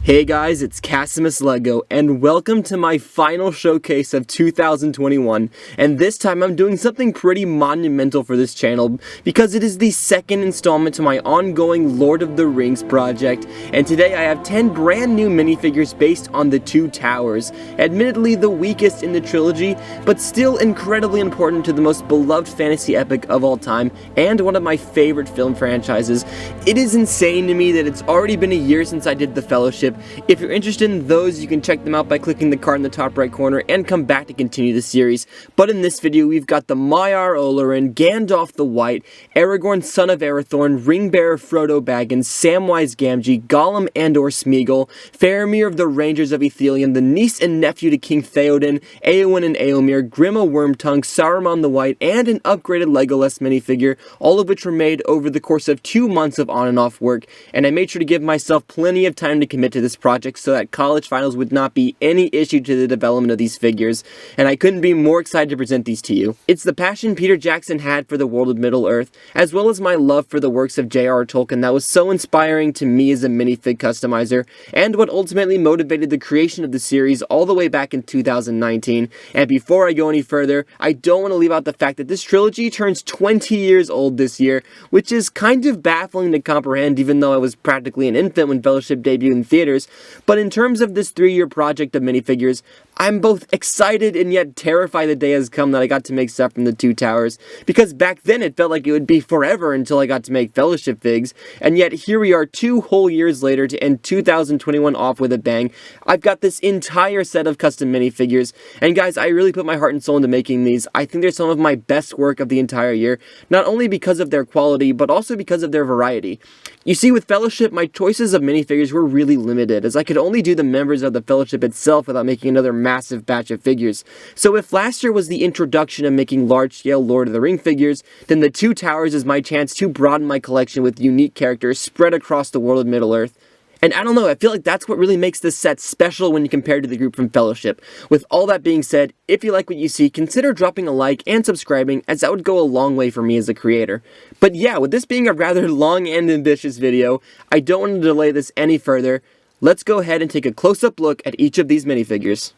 Hey guys, it's Cassimus Lego, and welcome to my final showcase of 2021, and this time I'm doing something pretty monumental for this channel, because it is the second installment to my ongoing Lord of the Rings project, and today I have 10 brand new minifigures based on the Two Towers, admittedly the weakest in the trilogy, but still incredibly important to the most beloved fantasy epic of all time, and one of my favorite film franchises. It is insane to me that it's already been a year since I did The Fellowship. If you're interested in those, you can check them out by clicking the card in the top right corner and come back to continue the series. But in this video, we've got the Maiar Olorin, Gandalf the White, Aragorn son of Arathorn, Ringbearer Frodo Baggins, Samwise Gamgee, Gollum and/or Smeagol, Faramir of the Rangers of Ithilien, the niece and nephew to King Theoden, Eowyn and Aomir, Grima Wormtongue, Saruman the White, and an upgraded Legolas minifigure, all of which were made over the course of 2 months of on and off work, and I made sure to give myself plenty of time to commit to this project so that college finals would not be any issue to the development of these figures, and I couldn't be more excited to present these to you. It's the passion Peter Jackson had for the world of Middle-earth, as well as my love for the works of J.R.R. Tolkien that was so inspiring to me as a minifig customizer, and what ultimately motivated the creation of the series all the way back in 2019. And before I go any further, I don't want to leave out the fact that this trilogy turns 20 years old this year, which is kind of baffling to comprehend even though I was practically an infant when Fellowship debuted in theaters. But in terms of this 3-year project of minifigures, I'm both excited and yet terrified the day has come that I got to make stuff from the Two Towers, because back then it felt like it would be forever until I got to make Fellowship figs, and yet here we are 2 whole years later to end 2021 off with a bang. I've got this entire set of custom minifigures, and guys, I really put my heart and soul into making these. I think they're some of my best work of the entire year, not only because of their quality, but also because of their variety. You see, with Fellowship, my choices of minifigures were really limited, as I could only do the members of the Fellowship itself without making another massive batch of figures. So if last year was the introduction of making large-scale Lord of the Ring figures, then the Two Towers is my chance to broaden my collection with unique characters spread across the world of Middle-earth. And I don't know, I feel like that's what really makes this set special when you compare to the group from Fellowship. With all that being said, if you like what you see, consider dropping a like and subscribing, as that would go a long way for me as a creator. But yeah, with this being a rather long and ambitious video, I don't want to delay this any further. Let's go ahead and take a close-up look at each of these minifigures.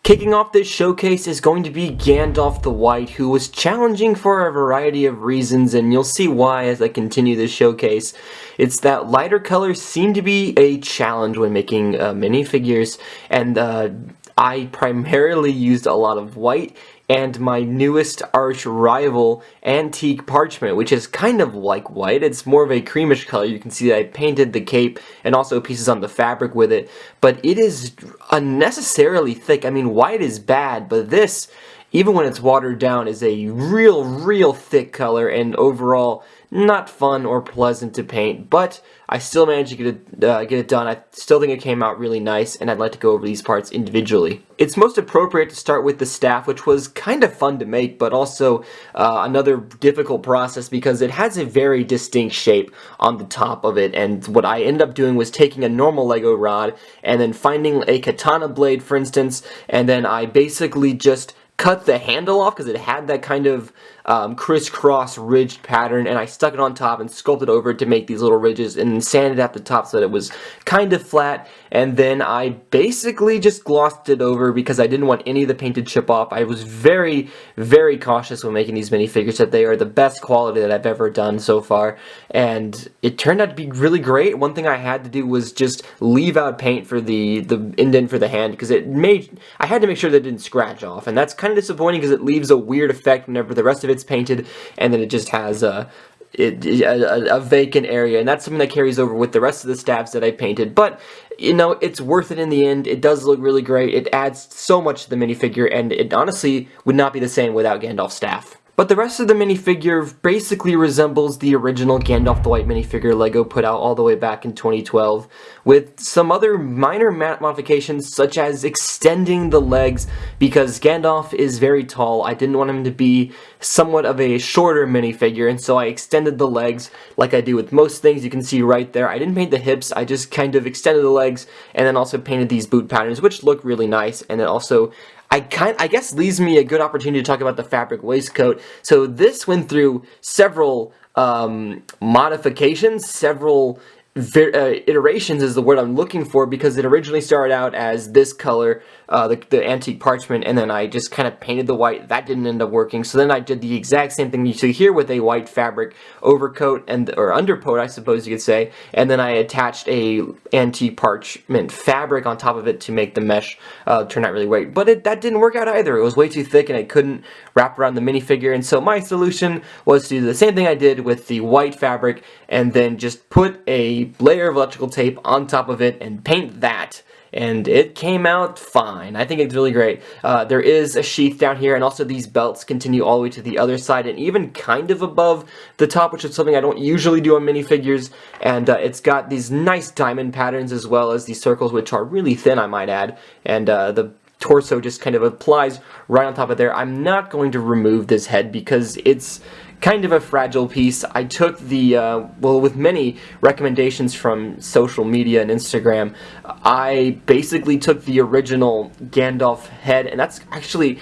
Kicking off this showcase is going to be Gandalf the White, who was challenging for a variety of reasons, and you'll see why as I continue this showcase. It's that lighter colors seem to be a challenge when making minifigures, and I primarily used a lot of white and my newest arch rival, Antique Parchment, which is kind of like white. It's more of a creamish color. You can see that I painted the cape and also pieces on the fabric with it, but it is unnecessarily thick. I mean, white is bad, but this, even when it's watered down, is a real thick color, and overall not fun or pleasant to paint, but I still managed to get it done. I still think it came out really nice, and I'd like to go over these parts individually. It's most appropriate to start with the staff, which was kind of fun to make, but also another difficult process because it has a very distinct shape on the top of it, and what I ended up doing was taking a normal Lego rod and then finding a katana blade, for instance, and then I basically just cut the handle off because it had that kind of crisscross ridged pattern, and I stuck it on top and sculpted over it to make these little ridges and sanded at the top so that it was kind of flat, and then I basically just glossed it over because I didn't want any of the paint to chip off. I was very cautious when making these minifigures that they are the best quality that I've ever done so far, and it turned out to be really great. One thing I had to do was just leave out paint for the indent for the hand because I had to make sure that it didn't scratch off, and that's kind of disappointing because it leaves a weird effect whenever the rest of it's painted, and then it just has a vacant area, and that's something that carries over with the rest of the staffs that I painted. But you know, it's worth it in the end. It does look really great. It adds so much to the minifigure, and it honestly would not be the same without Gandalf's staff. But the rest of the minifigure basically resembles the original Gandalf the White minifigure Lego put out all the way back in 2012, with some other minor modifications such as extending the legs, because Gandalf is very tall. I didn't want him to be somewhat of a shorter minifigure, and so I extended the legs like I do with most things. You can see right there, I didn't paint the hips, I just kind of extended the legs, and then also painted these boot patterns, which look really nice, and then also I guess leaves me a good opportunity to talk about the fabric waistcoat. So this went through several modifications, several iterations is the word I'm looking for, because it originally started out as this color, the antique parchment, and then I just kind of painted the white. That didn't end up working, so then I did the exact same thing you see here with a white fabric overcoat or undercoat, I suppose you could say, and then I attached a antique parchment fabric on top of it to make the mesh turn out really white. But that didn't work out either. It was way too thick and I couldn't wrap around the minifigure, and so my solution was to do the same thing I did with the white fabric and then just put a layer of electrical tape on top of it and paint that. And it came out fine. I think it's really great. There is a sheath down here, and also these belts continue all the way to the other side and even kind of above the top, which is something I don't usually do on minifigures. And it's got these nice diamond patterns as well as these circles, which are really thin, I might add. And the torso just kind of applies right on top of there. I'm not going to remove this head because it's kind of a fragile piece. I took the, well, with many recommendations from social media and Instagram, I basically took the original Gandalf head, and that's actually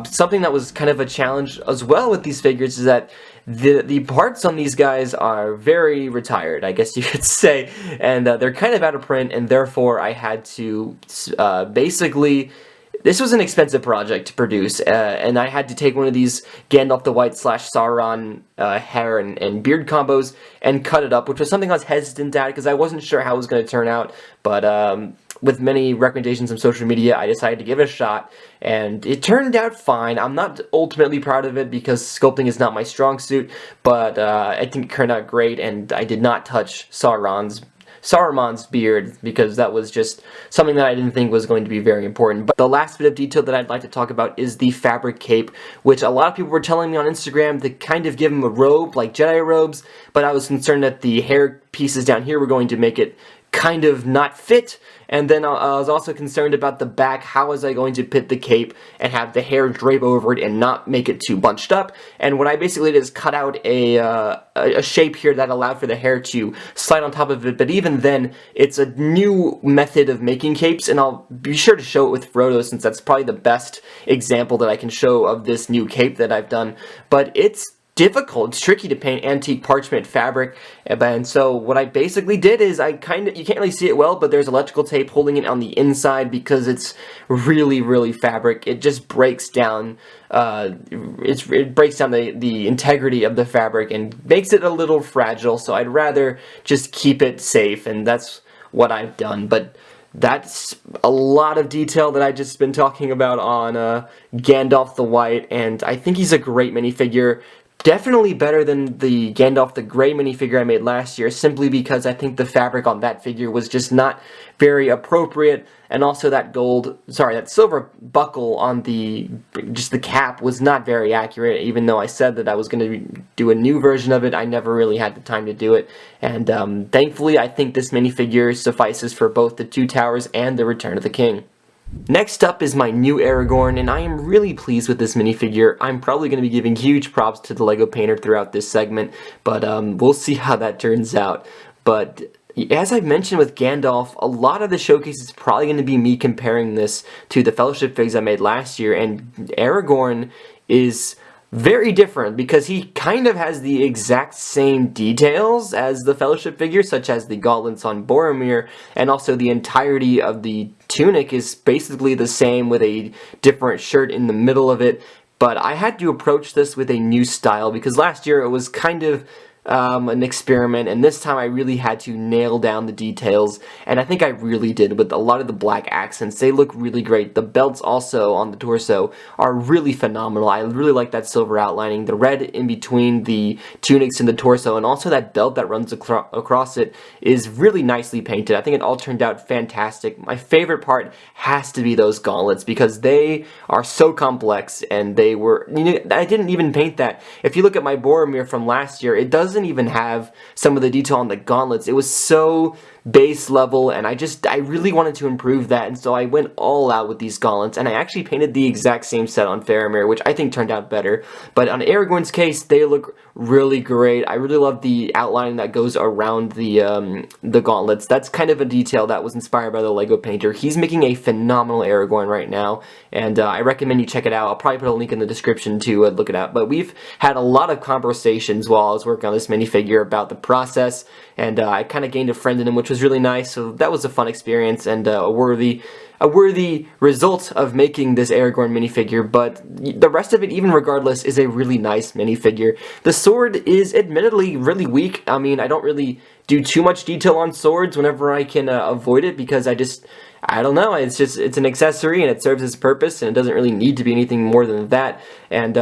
something that was kind of a challenge as well with these figures, is that the parts on these guys are very retired, I guess you could say, and they're kind of out of print, and therefore I had to basically... This was an expensive project to produce, and I had to take one of these Gandalf the White / Sauron hair and beard combos and cut it up, which was something I was hesitant at because I wasn't sure how it was going to turn out, but with many recommendations on social media, I decided to give it a shot, and it turned out fine. I'm not ultimately proud of it because sculpting is not my strong suit, but I think it turned out great, and I did not touch Saruman's beard because that was just something that I didn't think was going to be very important. But the last bit of detail that I'd like to talk about is the fabric cape, which a lot of people were telling me on Instagram to kind of give him a robe, like Jedi robes, but I was concerned that the hair pieces down here were going to make it kind of not fit, and then I was also concerned about the back. How was I going to put the cape and have the hair drape over it and not make it too bunched up? And what I basically did is cut out a shape here that allowed for the hair to slide on top of it, but even then, it's a new method of making capes, and I'll be sure to show it with Frodo since that's probably the best example that I can show of this new cape that I've done, but it's difficult. It's tricky to paint antique parchment fabric, and so what I basically did is you can't really see it well, but there's electrical tape holding it on the inside because it's really fabric. It just breaks down it breaks down the integrity of the fabric and makes it a little fragile, so I'd rather just keep it safe, and that's what I've done. But that's a lot of detail that I've just been talking about on Gandalf the White, and I think he's a great minifigure. Definitely better than the Gandalf the Grey minifigure I made last year, simply because I think the fabric on that figure was just not very appropriate, and also that silver buckle on the cap was not very accurate. Even though I said that I was going to do a new version of it, I never really had the time to do it, and thankfully I think this minifigure suffices for both the Two Towers and the Return of the King. Next up is my new Aragorn, and I am really pleased with this minifigure. I'm probably going to be giving huge props to the Lego painter throughout this segment, but we'll see how that turns out. But as I've mentioned with Gandalf, a lot of the showcase is probably going to be me comparing this to the Fellowship figs I made last year, and Aragorn is very different because he kind of has the exact same details as the Fellowship figure, such as the gauntlets on Boromir, and also the entirety of the tunic is basically the same with a different shirt in the middle of it. But I had to approach this with a new style because last year it was kind of an experiment, and this time I really had to nail down the details, and I think I really did with a lot of the black accents. They look really great. The belts also on the torso are really phenomenal. I really like that silver outlining, the red in between the tunics and the torso, and also that belt that runs across it is really nicely painted. I think it all turned out fantastic. My favorite part has to be those gauntlets because they are so complex, and they were, I didn't even paint that. If you look at my Boromir from last year, it doesn't even have some of the detail on the gauntlets. It was so base level, and I really wanted to improve that, and so I went all out with these gauntlets, and I actually painted the exact same set on Faramir, which I think turned out better. But on Aragorn's case, they look really great. I really love the outline that goes around the gauntlets. That's kind of a detail that was inspired by the Lego painter. He's making a phenomenal Aragorn right now, and I recommend you check it out. I'll probably put a link in the description to look it up. But we've had a lot of conversations while I was working on this minifigure about the process, and I kind of gained a friend in him, which was really nice. So that was a fun experience and a worthy result of making this Aragorn minifigure. But the rest of it, even regardless, is a really nice minifigure. The sword is admittedly really weak. I mean, I don't really do too much detail on swords whenever I can avoid it, because I don't know, it's an accessory and it serves its purpose, and it doesn't really need to be anything more than that. And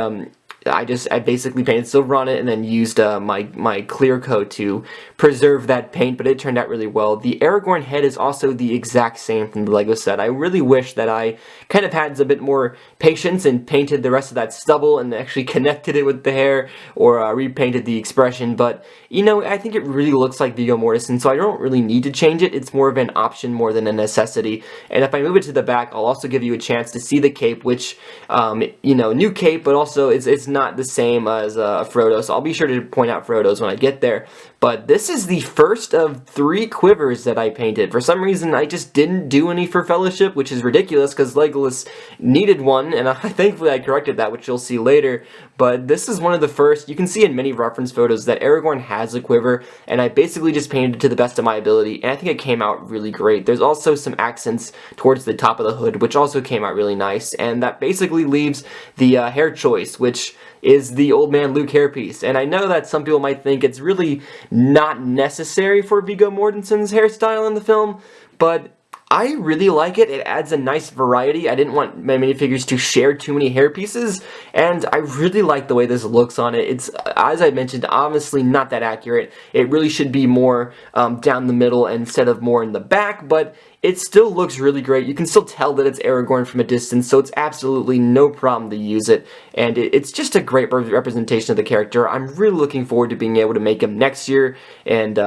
I basically painted silver on it and then used my clear coat to preserve that paint, but it turned out really well. The Aragorn head is also the exact same from the Lego set. I really wish that I kind of had a bit more patience and painted the rest of that stubble and actually connected it with the hair, or repainted the expression, but you know, I think it really looks like Viggo Mortensen, so I don't really need to change it. It's more of an option more than a necessity. And if I move it to the back, I'll also give you a chance to see the cape, which, you know, new cape, but also it's not the same as Frodo, so I'll be sure to point out Frodo's when I get there. But this is the first of 3 quivers that I painted. For some reason, I just didn't do any for Fellowship, which is ridiculous, because Legolas needed one, and thankfully I corrected that, which you'll see later. But this is one of the first. You can see in many reference photos that Aragorn has a quiver, and I basically just painted it to the best of my ability, and I think it came out really great. There's also some accents towards the top of the hood, which also came out really nice, and that basically leaves the hair choice, which is the Old Man Luke hairpiece. And I know that some people might think it's really not necessary for Viggo Mortensen's hairstyle in the film, but I really like it. It adds a nice variety. I didn't want my minifigures to share too many hair pieces, and I really like the way this looks on it. It's, as I mentioned, obviously not that accurate. It really should be more down the middle instead of more in the back, but it still looks really great. You can still tell that it's Aragorn from a distance, so it's absolutely no problem to use it, and it's just a great representation of the character. I'm really looking forward to being able to make him next year, and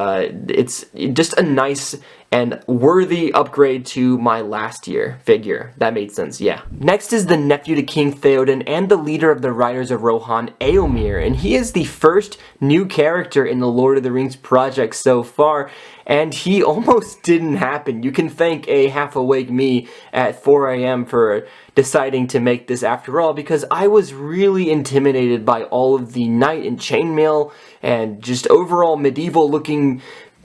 it's just a nice and worthy upgrade to my last year figure. That made sense, yeah. Next is the nephew to King Theoden and the leader of the Riders of Rohan, Aomir, and he is the first new character in the Lord of the Rings project so far, and he almost didn't happen. You can thank a half-awake me at 4 a.m. for deciding to make this after all, because I was really intimidated by all of the knight and chainmail and just overall medieval-looking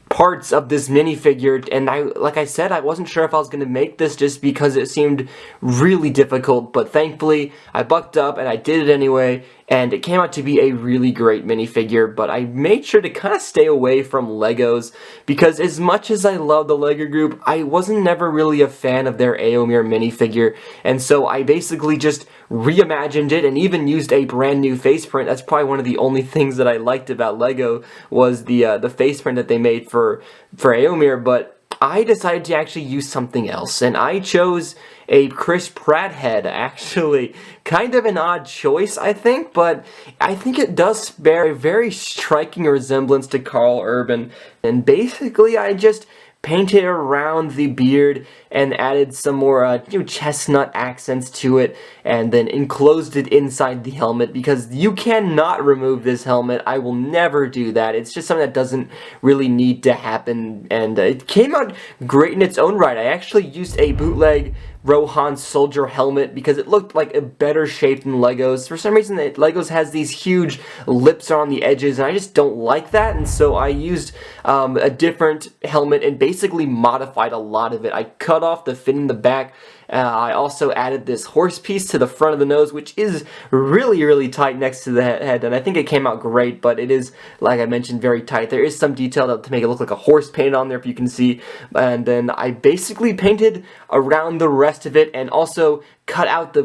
parts of this minifigure, and like I said, I wasn't sure if I was going to make this just because it seemed really difficult, but thankfully I bucked up and I did it anyway, and it came out to be a really great minifigure. But I made sure to kind of stay away from Legos, because as much as I love the Lego group, I wasn't never really a fan of their Aomir minifigure, and so I basically just reimagined it and even used a brand new face print. That's probably one of the only things that I liked about Lego, was the face print that they made for Aomir. But I decided to actually use something else, and I chose a Chris Pratt head, actually. Kind of an odd choice, I think, but I think it does bear a very striking resemblance to Carl Urban, and basically I just painted around the beard and added some more chestnut accents to it, and then enclosed it inside the helmet, because you cannot remove this helmet. I will never do that. It's just something that doesn't really need to happen, and it came out great in its own right. I actually used a bootleg Rohan soldier helmet because it looked like a better shape than Lego's. For some reason, Lego's has these huge lips on the edges, and I just don't like that, and so I used a different helmet and basically modified a lot of it. I cut off the fin in the back. I also added this horse piece to the front of the nose, which is really, really tight next to the head, and I think it came out great, but it is, like I mentioned, very tight. There is some detail to make it look like a horse painted on there, if you can see, and then I basically painted around the rest of it, and also cut out the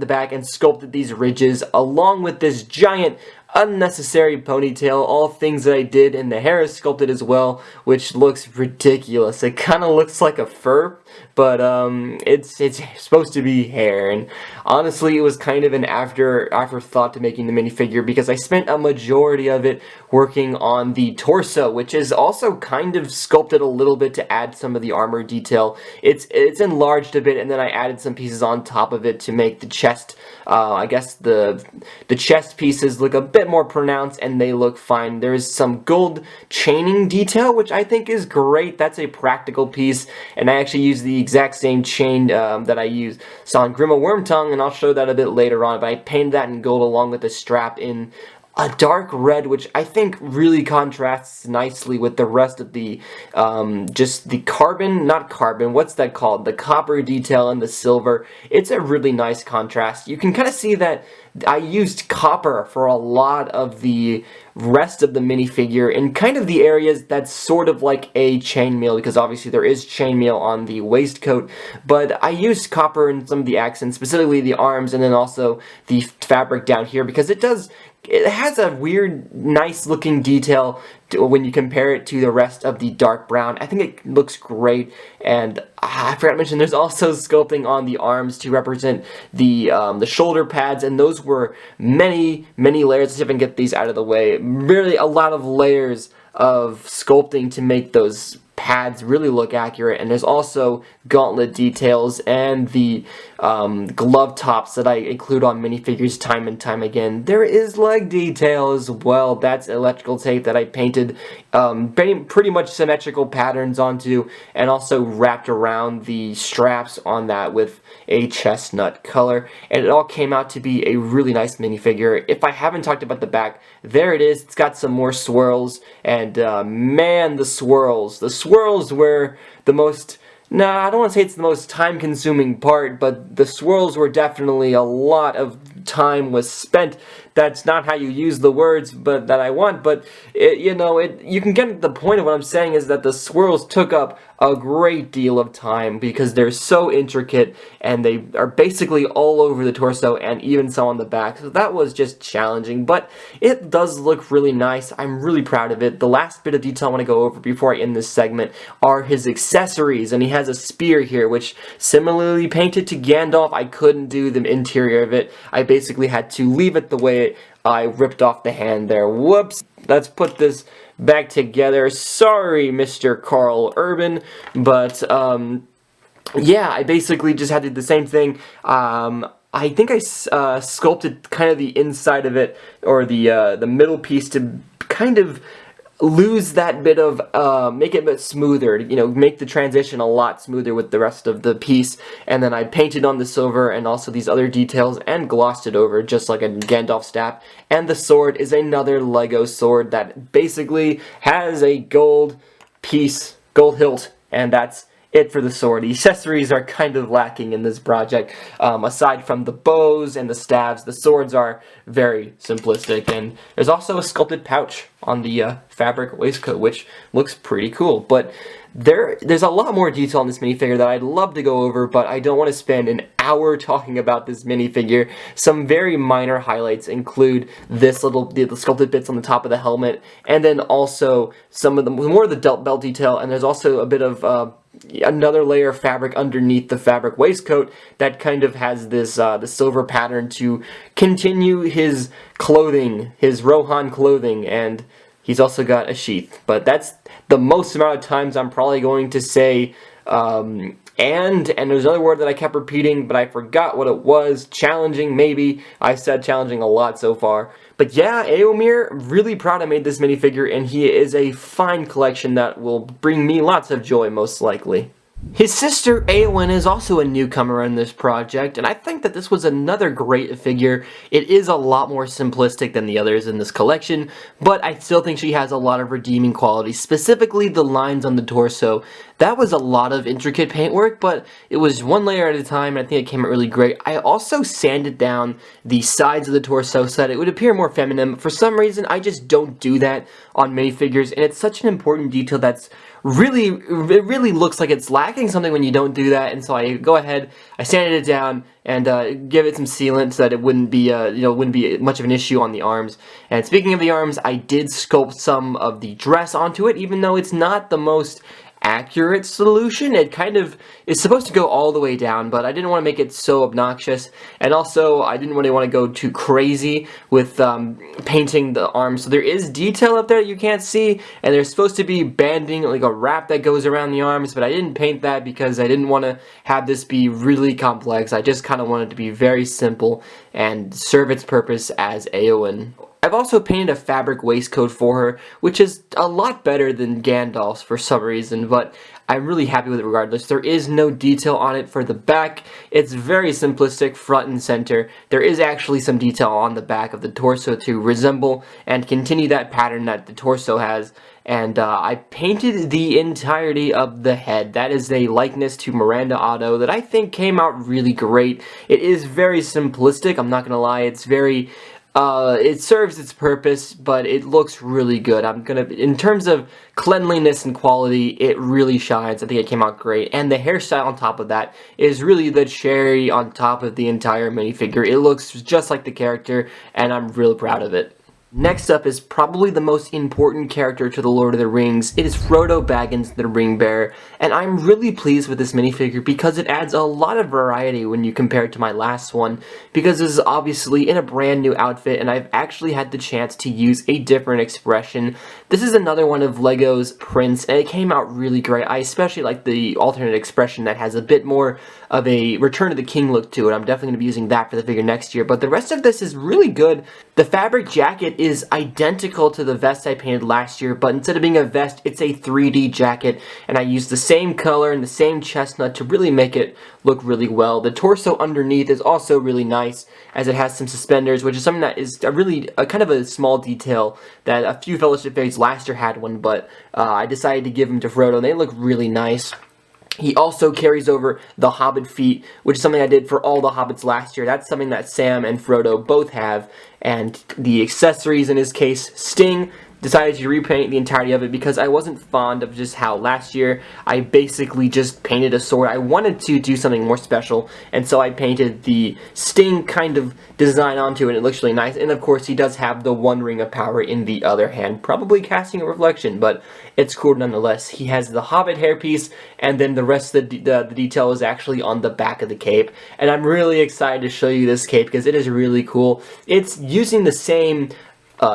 back and sculpted these ridges, along with this giant unnecessary ponytail, all things that I did, and the hair is sculpted as well, which looks ridiculous. It kind of looks like a fur, but it's supposed to be hair, and honestly it was kind of an afterthought to making the minifigure because I spent a majority of it working on the torso, which is also kind of sculpted a little bit to add some of the armor detail. It's enlarged a bit, and then I added some pieces on top of it to make the chest, I guess the chest pieces look a bit more pronounced, and they look fine. There is some gold chaining detail, which I think is great. That's a practical piece, and I actually use the exact same chain that I saw in Grima Wormtongue, and I'll show that a bit later on, but I painted that in gold along with the strap in a dark red, which I think really contrasts nicely with the rest of the, just the what's that called? The copper detail and the silver. It's a really nice contrast. You can kind of see that I used copper for a lot of the rest of the minifigure in kind of the areas that's sort of like a chainmail, because obviously there is chainmail on the waistcoat, but I used copper in some of the accents, specifically the arms, and then also the fabric down here, because it has a weird, nice looking detail when you compare it to the rest of the dark brown. I think it looks great, and I forgot to mention there's also sculpting on the arms to represent the shoulder pads, and those were many layers. Let's see if I can get these out of the way. Really a lot of layers of sculpting to make those pads really look accurate, and there's also gauntlet details and the glove tops that I include on minifigures time and time again. There is leg detail as well. That's electrical tape that I painted pretty much symmetrical patterns onto, and also wrapped around the straps on that with a chestnut color, and it all came out to be a really nice minifigure. If I haven't talked about the back, there it is. It's got some more swirls, and man, the swirls were the most, I don't want to say it's the most time-consuming part, but the swirls were definitely a lot of time was spent. That's not how you use the words but that I want, but you can get the point of what I'm saying is that the swirls took up a great deal of time because they're so intricate, and they are basically all over the torso and even some on the back, so that was just challenging, but it does look really nice. I'm really proud of it. The last bit of detail I want to go over before I end this segment are his accessories, and he has a spear here, which similarly painted to Gandalf. I couldn't do the interior of it. I basically had to leave it the way I ripped off the hand there. Whoops. Let's put this back together. Sorry, Mr. Carl Urban, but yeah, I basically just had to do the same thing. I think I sculpted kind of the inside of it, or the middle piece, to kind of lose that bit of, make it a bit smoother, make the transition a lot smoother with the rest of the piece, and then I painted on the silver and also these other details and glossed it over just like a Gandalf staff. And the sword is another Lego sword that basically has a gold hilt, and that's it for the sword. The accessories are kind of lacking in this project. Aside from the bows and the staves, the swords are very simplistic, and there's also a sculpted pouch on the fabric waistcoat, which looks pretty cool. But there's a lot more detail on this minifigure that I'd love to go over, but I don't want to spend an hour talking about this minifigure. Some very minor highlights include the sculpted bits on the top of the helmet, and then also some of the more of the belt detail, and there's also a bit of another layer of fabric underneath the fabric waistcoat that kind of has this the silver pattern to continue his clothing, his Rohan clothing, and he's also got a sheath. But that's the most amount of times I'm probably going to say and there's another word that I kept repeating, but I forgot what it was. Challenging, maybe. I've said challenging a lot so far. But yeah, Aomir, really proud I made this minifigure, and he is a fine collection that will bring me lots of joy, most likely. His sister, Eowyn, is also a newcomer in this project, and I think that this was another great figure. It is a lot more simplistic than the others in this collection, but I still think she has a lot of redeeming qualities, specifically the lines on the torso. That was a lot of intricate paintwork, but it was one layer at a time, and I think it came out really great. I also sanded down the sides of the torso so that it would appear more feminine. For some reason, I just don't do that on minifigures, and it's such an important detail that's it really looks like it's lacking something when you don't do that, and so I go ahead, I sanded it down, and give it some sealant so that it wouldn't be, wouldn't be much of an issue on the arms. And speaking of the arms, I did sculpt some of the dress onto it, even though it's not the most accurate solution. It kind of is supposed to go all the way down, but I didn't want to make it so obnoxious, and also I didn't really want to go too crazy with painting the arms. So there is detail up there that you can't see, and there's supposed to be banding, like a wrap that goes around the arms, but I didn't paint that because I didn't want to have this be really complex. I just kind of wanted it to be very simple and serve its purpose as Eowyn. I've also painted a fabric waistcoat for her, which is a lot better than Gandalf's for some reason, but I'm really happy with it regardless. There is no detail on it for the back. It's very simplistic, front and center. There is actually some detail on the back of the torso to resemble and continue that pattern that the torso has. And I painted the entirety of the head. That is a likeness to Miranda Otto that I think came out really great. It is very simplistic, I'm not gonna lie. It's very... it serves its purpose, but it looks really good. In terms of cleanliness and quality, it really shines. I think it came out great. And the hairstyle on top of that is really the cherry on top of the entire minifigure. It looks just like the character, and I'm really proud of it. Next up is probably the most important character to the Lord of the Rings. It is Frodo Baggins, the Ring Bearer, and I'm really pleased with this minifigure because it adds a lot of variety when you compare it to my last one, because this is obviously in a brand new outfit, and I've actually had the chance to use a different expression. This is another one of Lego's prints, and it came out really great. I especially like the alternate expression that has a bit more of a Return of the King look to it. I'm definitely going to be using that for the figure next year, but the rest of this is really good. The fabric jacket is identical to the vest I painted last year, but instead of being a vest, it's a 3D jacket, and I used the same color and the same chestnut to really make it look really well. The torso underneath is also really nice, as it has some suspenders, which is something that is kind of a small detail that a few Fellowship figures last year had one, but I decided to give them to Frodo, and they look really nice. He also carries over the Hobbit feet, which is something I did for all the Hobbits last year. That's something that Sam and Frodo both have. And the accessories, in his case, Sting, decided to repaint the entirety of it because I wasn't fond of just how last year I basically just painted a sword. I wanted to do something more special, and so I painted the Sting kind of design onto it, and it looks really nice. And of course, he does have the one ring of power in the other hand, probably casting a reflection, but it's cool nonetheless. He has the Hobbit hairpiece, and then the rest of the detail is actually on the back of the cape. And I'm really excited to show you this cape because it is really cool. It's using the same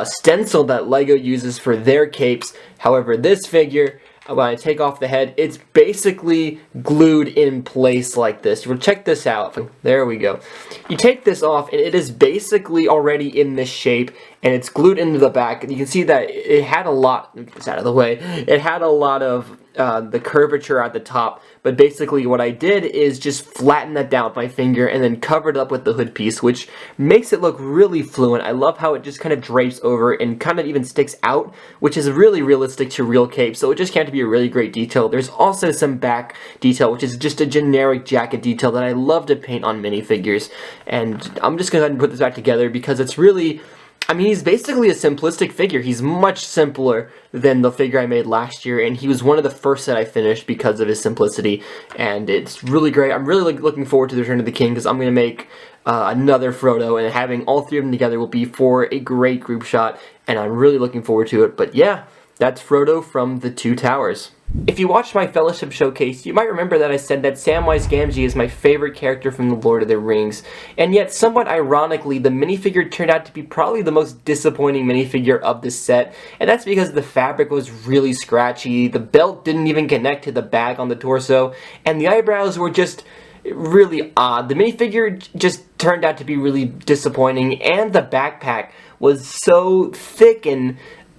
stencil that Lego uses for their capes. However, this figure, when I take off the head, it's basically glued in place like this. Well, check this out. There we go. You take this off, and it is basically already in this shape, and it's glued into the back. And you can see that it had a lot, get this out of the way, it had a lot of the curvature at the top, but basically what I did is just flatten that down with my finger and then cover it up with the hood piece, which makes it look really fluent. I love how it just kind of drapes over and kind of even sticks out, which is really realistic to real cape, so it just came to be a really great detail. There's also some back detail, which is just a generic jacket detail that I love to paint on minifigures, and I'm just going to go ahead and put this back together because it's really... I mean, he's basically a simplistic figure. He's much simpler than the figure I made last year, and he was one of the first that I finished because of his simplicity, and it's really great. I'm really looking forward to the Return of the King because I'm going to make another Frodo, and having all three of them together will be for a great group shot, and I'm really looking forward to it. But yeah, that's Frodo from The Two Towers. If you watched my Fellowship showcase, you might remember that I said that Samwise Gamgee is my favorite character from The Lord of the Rings, and yet, somewhat ironically, the minifigure turned out to be probably the most disappointing minifigure of the set, and that's because the fabric was really scratchy, the belt didn't even connect to the bag on the torso, and the eyebrows were just really odd. The minifigure just turned out to be really disappointing, and the backpack was so thick and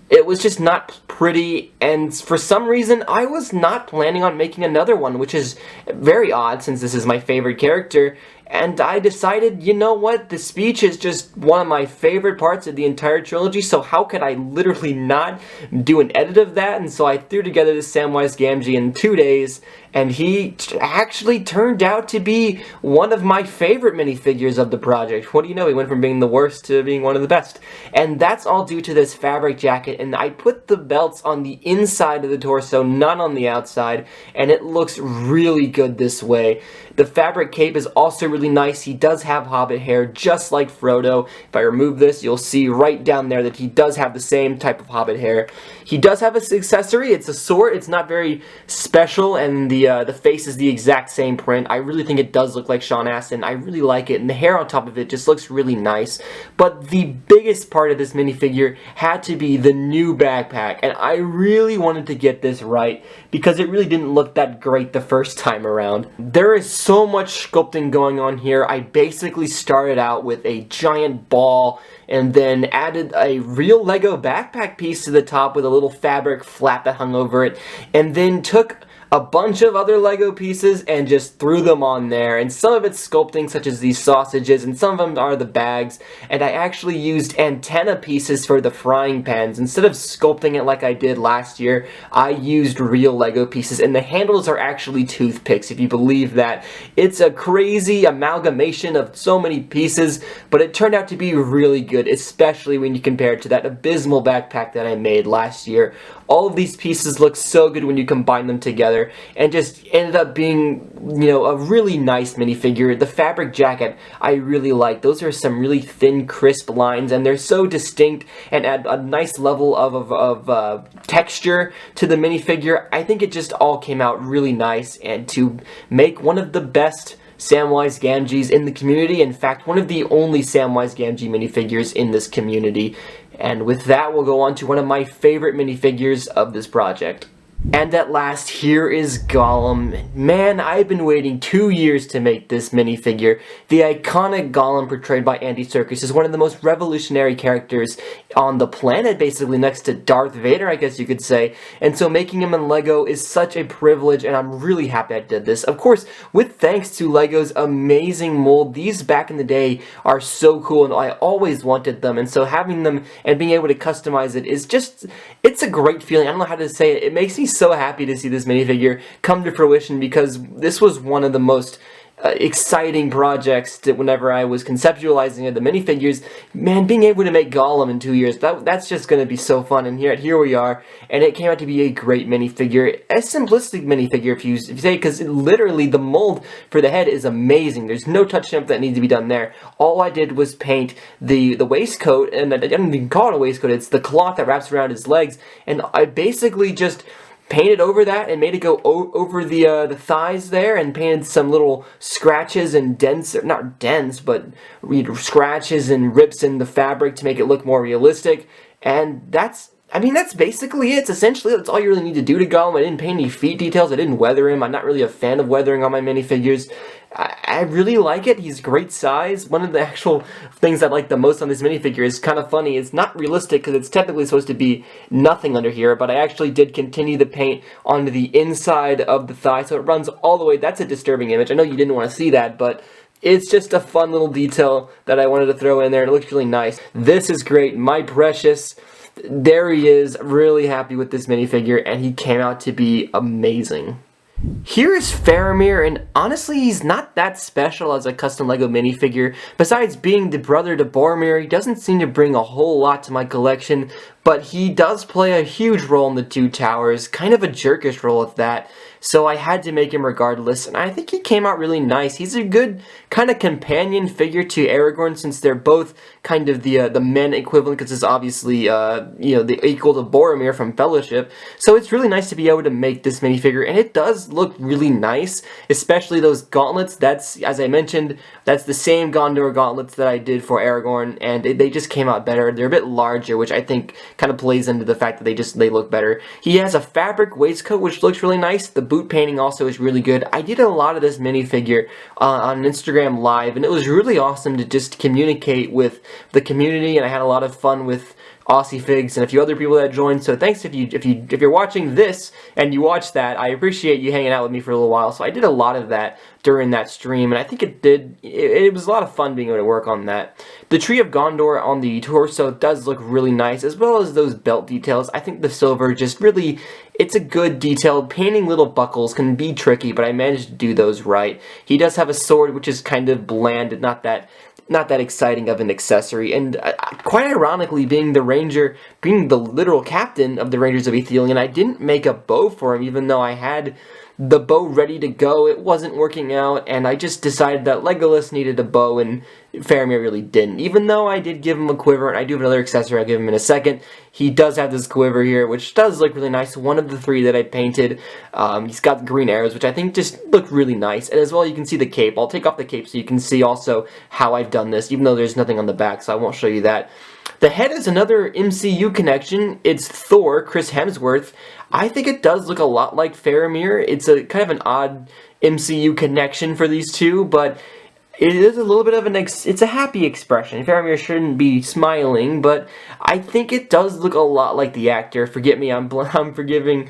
it was just not pretty, and for some reason I was not planning on making another one, which is very odd since this is my favorite character. And I decided, you know what, the speech is just one of my favorite parts of the entire trilogy, so how could I literally not do an edit of that? And so I threw together this Samwise Gamgee in 2 days, and he actually turned out to be one of my favorite minifigures of the project. What do you know, he went from being the worst to being one of the best. And that's all due to this fabric jacket, and I put the belts on the inside of the torso, not on the outside, and it looks really good this way. The fabric cape is also really nice. He does have hobbit hair, just like Frodo. If I remove this, you'll see right down there that he does have the same type of hobbit hair. He does have an accessory. It's a sword. It's not very special, and the face is the exact same print. I really think it does look like Sean Astin. I really like it, and the hair on top of it just looks really nice. But the biggest part of this minifigure had to be the new backpack, and I really wanted to get this right because it really didn't look that great the first time around. There is so much sculpting going on here. I basically started out with a giant ball and then added a real Lego backpack piece to the top with a little fabric flap that hung over it, and then took a bunch of other Lego pieces and just threw them on there, and some of it's sculpting, such as these sausages, and some of them are the bags, and I actually used antenna pieces for the frying pans. Instead of sculpting it like I did last year, I used real Lego pieces, and the handles are actually toothpicks, if you believe that. It's a crazy amalgamation of so many pieces, but it turned out to be really good, especially when you compare it to that abysmal backpack that I made last year. All of these pieces look so good when you combine them together, and just ended up being, you know, a really nice minifigure. The fabric jacket I really like. Those are some really thin, crisp lines, and they're so distinct and add a nice level of texture to the minifigure. I think it just all came out really nice, and to make one of the best Samwise Gamgees in the community. In fact, one of the only Samwise Gamgee minifigures in this community. And with that, we'll go on to one of my favorite minifigures of this project. And at last, here is Gollum. Man, I've been waiting 2 years to make this minifigure. The iconic Gollum portrayed by Andy Serkis is one of the most revolutionary characters on the planet, basically next to Darth Vader, I guess you could say. And so making him in Lego is such a privilege, and I'm really happy I did this. Of course, with thanks to Lego's amazing mold, these back in the day are so cool, and I always wanted them. And so having them and being able to customize it is just, it's a great feeling. I don't know how to say it. It makes me so happy to see this minifigure come to fruition, because this was one of the most exciting projects that whenever I was conceptualizing the minifigures. Man, being able to make Gollum in 2 years, that's just going to be so fun, and here we are, and it came out to be a great minifigure. A simplistic minifigure, if you say, because literally the mold for the head is amazing. There's no touching up that needs to be done there. All I did was paint the waistcoat, and I don't even call it a waistcoat, it's the cloth that wraps around his legs, and I basically just painted over that and made it go over the thighs there, and painted some little scratches and dents, not dents, but scratches and rips in the fabric to make it look more realistic. And that's basically it. Essentially, that's all you really need to do to Gollum. I didn't paint any feet details. I didn't weather him. I'm not really a fan of weathering on my minifigures. I really like it. He's great size. One of the actual things I like the most on this minifigure is kind of funny. It's not realistic because it's technically supposed to be nothing under here, but I actually did continue the paint onto the inside of the thigh, so it runs all the way. That's a disturbing image. I know you didn't want to see that, but it's just a fun little detail that I wanted to throw in there, and it looks really nice. This is great. My precious. There he is. Really happy with this minifigure, and he came out to be amazing. Here is Faramir, and honestly, he's not that special as a custom Lego minifigure. Besides being the brother to Boromir, he doesn't seem to bring a whole lot to my collection, but he does play a huge role in the Two Towers, kind of a jerkish role at that, so I had to make him regardless, and I think he came out really nice. He's a good kind of companion figure to Aragorn, since they're both kind of the men equivalent, because it's obviously, you know, the equal to Boromir from Fellowship, so it's really nice to be able to make this minifigure, and it does look really nice, especially those gauntlets. That's, as I mentioned, that's the same Gondor gauntlets that I did for Aragorn, and they just came out better. They're a bit larger, which I think kind of plays into the fact that they look better. He has a fabric waistcoat, which looks really nice. The boot painting also is really good. I did a lot of this minifigure on Instagram Live, and it was really awesome to just communicate with the community, and I had a lot of fun with Aussie Figs and a few other people that joined. So thanks if you're watching this and you watched that. I appreciate you hanging out with me for a little while. So I did a lot of that during that stream, and I think it was a lot of fun being able to work on that. The Tree of Gondor on the torso does look really nice, as well as those belt details. I think the silver just really, it's a good detail. Painting little buckles can be tricky, but I managed to do those right. He does have a sword, which is kind of bland and not that exciting of an accessory, and quite ironically, being the ranger, being the literal captain of the Rangers of Ithilien, I didn't make a bow for him, even though I had the bow ready to go. It wasn't working out, and I just decided that Legolas needed a bow, and Faramir really didn't. Even though I did give him a quiver, and I do have another accessory I'll give him in a second, he does have this quiver here, which does look really nice. One of the 3 that I painted. He's got the green arrows, which I think just look really nice. And as well, you can see the cape. I'll take off the cape so you can see also how I've done this, even though there's nothing on the back, so I won't show you that. The head is another MCU connection. It's Thor, Chris Hemsworth. I think it does look a lot like Faramir. It's a kind of an odd MCU connection for these two, but it is a little bit of it's a happy expression. Faramir shouldn't be smiling, but I think it does look a lot like the actor. Forgive me, I'm forgiving.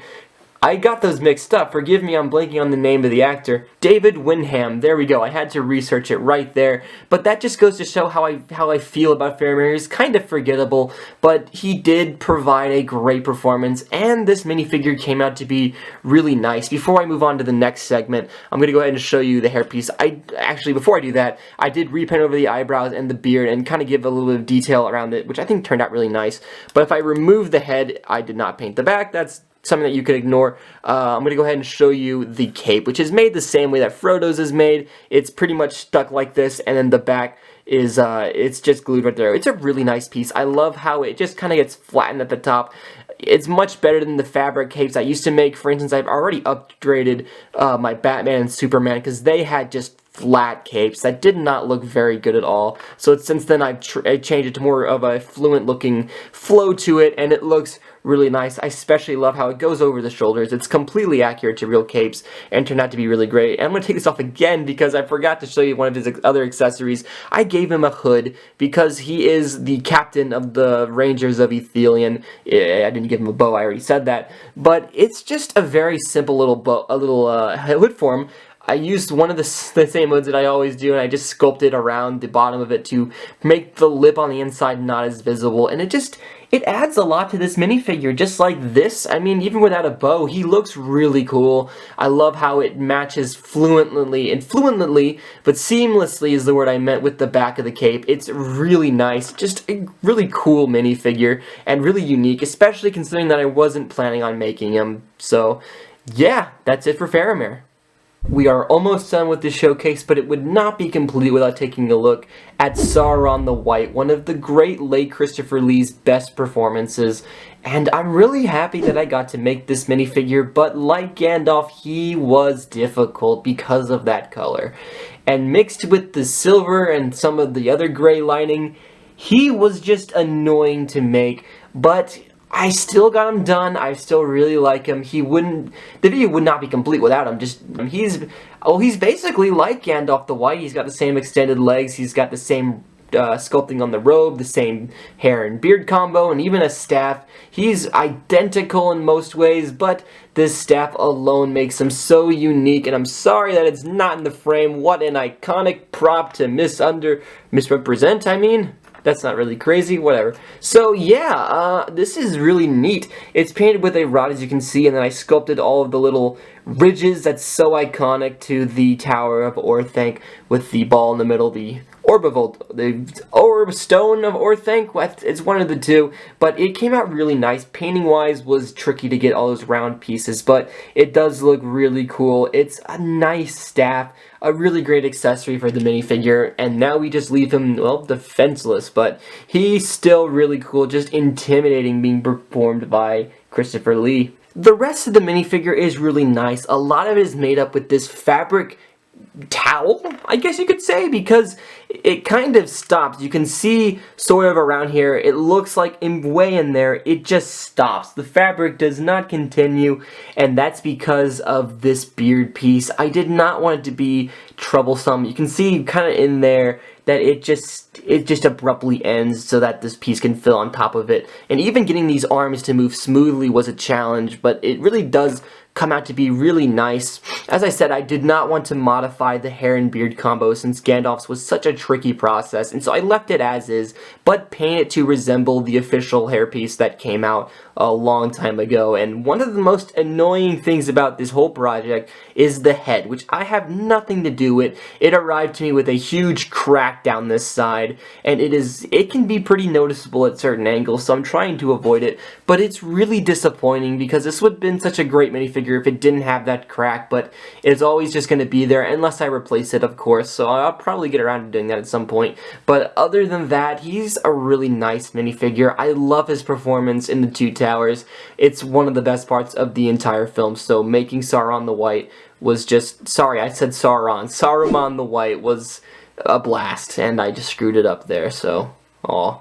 I got those mixed up. Forgive me, I'm blanking on the name of the actor. David Wyndham. There we go. I had to research it right there. But that just goes to show how I feel about Faramir. He's kind of forgettable, but he did provide a great performance, and this minifigure came out to be really nice. Before I move on to the next segment, I'm going to go ahead and show you the hairpiece. Actually, before I do that, I did repaint over the eyebrows and the beard and kind of give a little bit of detail around it, which I think turned out really nice. But if I remove the head, I did not paint the back. That's something that you could ignore. I'm going to go ahead and show you the cape, which is made the same way that Frodo's is made. It's pretty much stuck like this, and then the back is, it's just glued right there. It's a really nice piece. I love how it just kind of gets flattened at the top. It's much better than the fabric capes I used to make. For instance, I've already upgraded my Batman and Superman because they had just flat capes that did not look very good at all. So since then I changed it to more of a fluent looking flow to it, and it looks really nice. I especially love how it goes over the shoulders. It's completely accurate to real capes and turned out to be really great. And I'm going to take this off again because I forgot to show you one of his other accessories. I gave him a hood because he is the captain of the Rangers of Ithilien. I didn't give him a bow, I already said that. But it's just a very simple little hood for him. I used one of the same hoods that I always do, and I just sculpted around the bottom of it to make the lip on the inside not as visible, and it adds a lot to this minifigure, just like this. I mean, even without a bow, he looks really cool. I love how it matches fluently, but seamlessly is the word I meant with the back of the cape. It's really nice, just a really cool minifigure, and really unique, especially considering that I wasn't planning on making him. So, yeah, that's it for Faramir. We are almost done with this showcase, but it would not be complete without taking a look at Sauron the White, one of the great late Christopher Lee's best performances. And I'm really happy that I got to make this minifigure, but like Gandalf, he was difficult because of that color. And mixed with the silver and some of the other gray lining, he was just annoying to make, but I still got him done. I still really like him. The video would not be complete without him. He's basically like Gandalf the White. He's got the same extended legs. He's got the same sculpting on the robe, the same hair and beard combo, and even a staff. He's identical in most ways, but this staff alone makes him so unique, and I'm sorry that it's not in the frame. What an iconic prop to misrepresent, I mean. That's not really crazy, whatever. So yeah, this is really neat. It's painted with a rod, as you can see, and then I sculpted all of the little ridges that's so iconic to the Tower of Orthanc with the ball in the middle, the Orb Stone of Orthanc. It's one of the two, but it came out really nice. Painting-wise was tricky to get all those round pieces, but it does look really cool. It's a nice staff, a really great accessory for the minifigure, and now we just leave him, well, defenseless, but he's still really cool, just intimidating being performed by Christopher Lee. The rest of the minifigure is really nice. A lot of it is made up with this fabric towel, I guess you could say, because it kind of stops. You can see sort of around here, it looks like way in there, it just stops. The fabric does not continue, and that's because of this beard piece. I did not want it to be troublesome. You can see kind of in there that it just abruptly ends so that this piece can fill on top of it. And even getting these arms to move smoothly was a challenge, but it really does come out to be really nice. As I said, I did not want to modify the hair and beard combo since Gandalf's was such a tricky process, and so I left it as is, but paint it to resemble the official hairpiece that came out a long time ago. And one of the most annoying things about this whole project is the head, which I have nothing to do with. It arrived to me with a huge crack down this side, and it can be pretty noticeable at certain angles, so I'm trying to avoid it, but it's really disappointing because this would have been such a great minifigure minifigure if it didn't have that crack, but it's always just going to be there unless I replace it, of course, so I'll probably get around to doing that at some point. But other than that, he's a really nice minifigure. I love his performance in the Two Towers. It's one of the best parts of the entire film, so making Sauron the White was just, sorry, I said Sauron. Saruman the White was a blast, and I just screwed it up there, so, aw.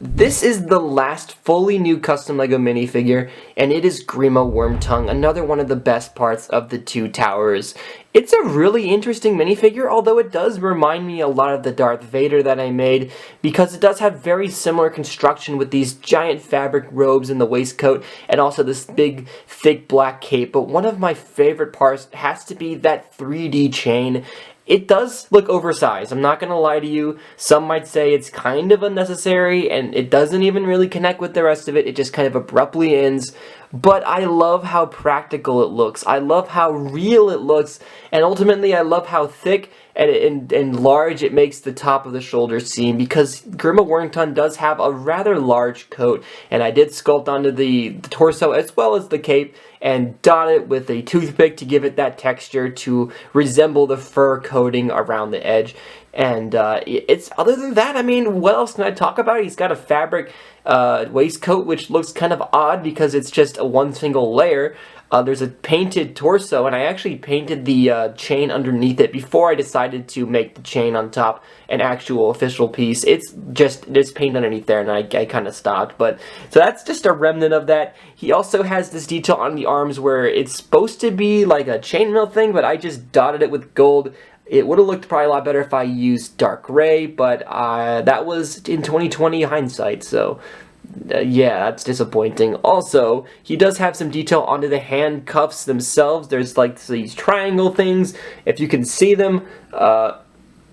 This is the last fully new custom LEGO minifigure, and it is Grima Wormtongue, another one of the best parts of the Two Towers. It's a really interesting minifigure, although it does remind me a lot of the Darth Vader that I made, because it does have very similar construction with these giant fabric robes and the waistcoat, and also this big, thick black cape. But one of my favorite parts has to be that 3D chain. It does look oversized, I'm not gonna lie to you. Some might say it's kind of unnecessary, and it doesn't even really connect with the rest of it. It just kind of abruptly ends. But I love how practical it looks. I love how real it looks, and ultimately I love how thick and large it makes the top of the shoulders seem, because Grima Wormtongue does have a rather large coat, and I did sculpt onto the torso as well as the cape, and dot it with a toothpick to give it that texture to resemble the fur coating around the edge. And it's, other than that, I mean, what else can I talk about? He's got a fabric waistcoat, which looks kind of odd because it's just a one single layer. There's a painted torso, and I actually painted the chain underneath it before I decided to make the chain on top an actual official piece. It's just, there's paint underneath there, and I kind of stopped. But so that's just a remnant of that. He also has this detail on the arms where it's supposed to be like a chainmail thing, but I just dotted it with gold. It would have looked probably a lot better if I used dark gray, but that was in 2020 hindsight, so yeah, that's disappointing. Also, he does have some detail onto the handcuffs themselves. There's like these triangle things, if you can see them. But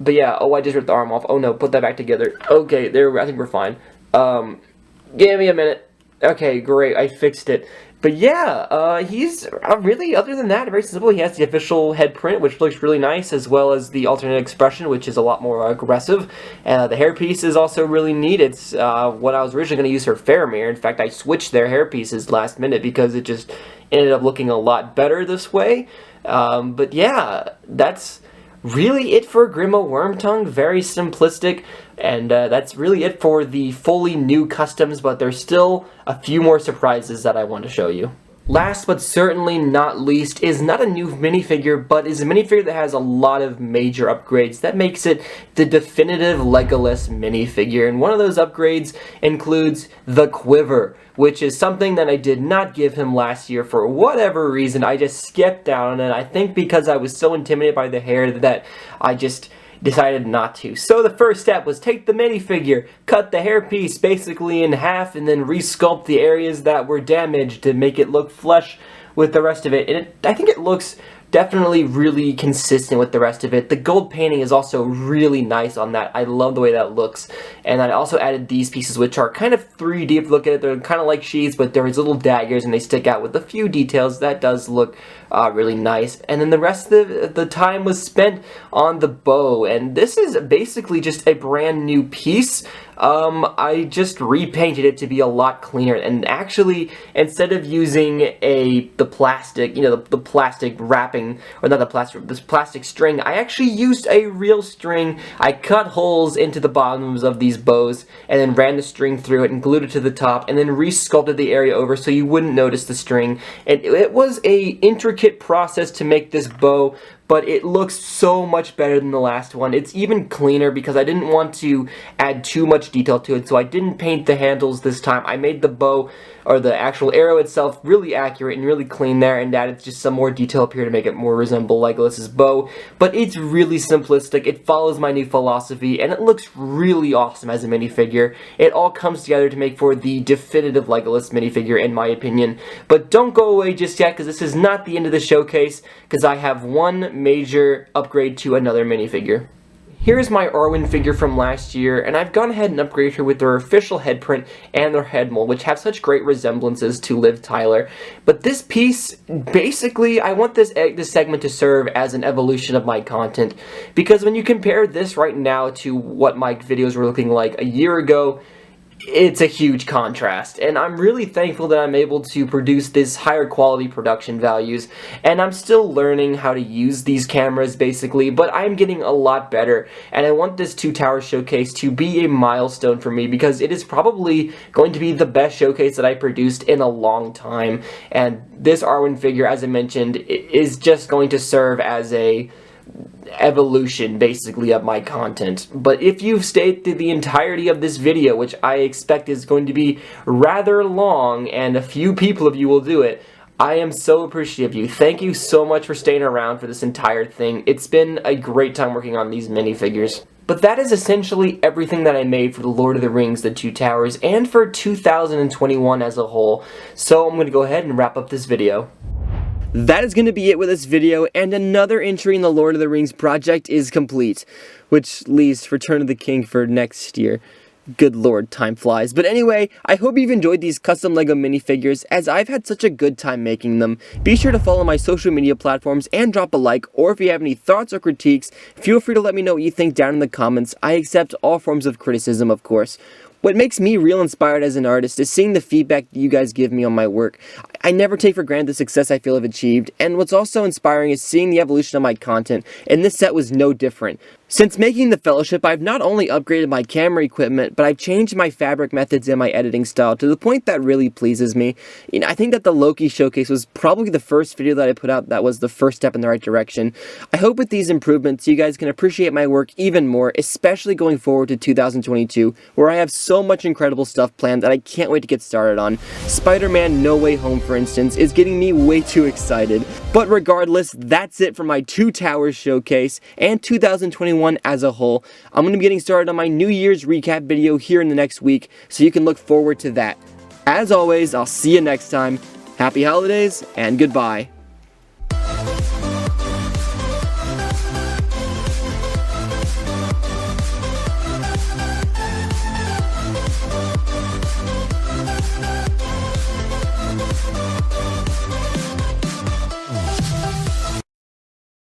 yeah, oh, I just ripped the arm off. Oh no, put that back together. Okay, there, I think we're fine. Give me a minute. Okay, great, I fixed it. But yeah, he's really, other than that, very simple. He has the official head print, which looks really nice, as well as the alternate expression, which is a lot more aggressive. The hairpiece is also really neat. It's what I was originally going to use for Faramir. In fact, I switched their hairpieces last minute because it just ended up looking a lot better this way. But yeah, that's really it for Grima Wormtongue. Very simplistic, and that's really it for the fully new customs, but there's still a few more surprises that I want to show you. Last but certainly not least is not a new minifigure, but is a minifigure that has a lot of major upgrades that makes it the definitive Legolas minifigure. And one of those upgrades includes the quiver, which is something that I did not give him last year for whatever reason. I just skipped down, and I think because I was so intimidated by the hair that I just decided not to. So the first step was take the minifigure, cut the hairpiece basically in half, and then resculpt the areas that were damaged to make it look flush with the rest of it. And I think it looks definitely really consistent with the rest of it. The gold painting is also really nice on that. I love the way that looks. And I also added these pieces, which are kind of 3D if you look at it. They're kind of like sheaths, but there's little daggers and they stick out with a few details. That does look really nice. And then the rest of the time was spent on the bow. And this is basically just a brand new piece. I just repainted it to be a lot cleaner, and actually, instead of using the plastic, you know, the plastic wrapping, or not the plastic, this plastic string, I actually used a real string. I cut holes into the bottoms of these bows, and then ran the string through it, and glued it to the top, and then re-sculpted the area over so you wouldn't notice the string. And it was a intricate process to make this bow, but it looks so much better than the last one. It's even cleaner because I didn't want to add too much detail to it, so I didn't paint the handles this time. I made the bow, or the actual arrow itself, really accurate and really clean there, and added just some more detail up here to make it more resemble Legolas's bow. But it's really simplistic, it follows my new philosophy, and it looks really awesome as a minifigure. It all comes together to make for the definitive Legolas minifigure, in my opinion. But don't go away just yet, because this is not the end of the showcase, because I have one major upgrade to another minifigure. Here's my Arwen figure from last year, and I've gone ahead and upgraded her with their official head print and their head mold, which have such great resemblances to Liv Tyler. But this piece, basically, I want this segment to serve as an evolution of my content, because when you compare this right now to what my videos were looking like a year ago, it's a huge contrast, and I'm really thankful that I'm able to produce this higher quality production values, and I'm still learning how to use these cameras basically, but I'm getting a lot better, and I want this Two Towers showcase to be a milestone for me because it is probably going to be the best showcase that I produced in a long time, and this Arwen figure, as I mentioned, is just going to serve as a evolution basically of my content. But if you've stayed through the entirety of this video, which I expect is going to be rather long and a few people of you will do it, I am so appreciative of you. Thank you so much for staying around for this entire thing. It's been a great time working on these minifigures. But that is essentially everything that I made for The Lord of the Rings, The Two Towers, and for 2021 as a whole. So I'm going to go ahead and wrap up this video. That is going to be it with this video, and another entry in the Lord of the Rings project is complete, which leaves Return of the King for next year. Good lord, time flies. But anyway, I hope you've enjoyed these custom LEGO minifigures, as I've had such a good time making them. Be sure to follow my social media platforms and drop a like, or if you have any thoughts or critiques, feel free to let me know what you think down in the comments. I accept all forms of criticism, of course. What makes me real inspired as an artist is seeing the feedback that you guys give me on my work. I never take for granted the success I feel I've achieved, and what's also inspiring is seeing the evolution of my content, and this set was no different. Since making the Fellowship, I've not only upgraded my camera equipment, but I've changed my fabric methods and my editing style to the point that really pleases me. You know, I think that the Loki showcase was probably the first video that I put out that was the first step in the right direction. I hope with these improvements, you guys can appreciate my work even more, especially going forward to 2022, where I have so much incredible stuff planned that I can't wait to get started on. Spider-Man No Way Home, for instance, is getting me way too excited. But regardless, that's it for my Two Towers showcase and 2021 as a whole. I'm going to be getting started on my New Year's recap video here in the next week, so you can look forward to that. As always, I'll see you next time. Happy holidays, and goodbye.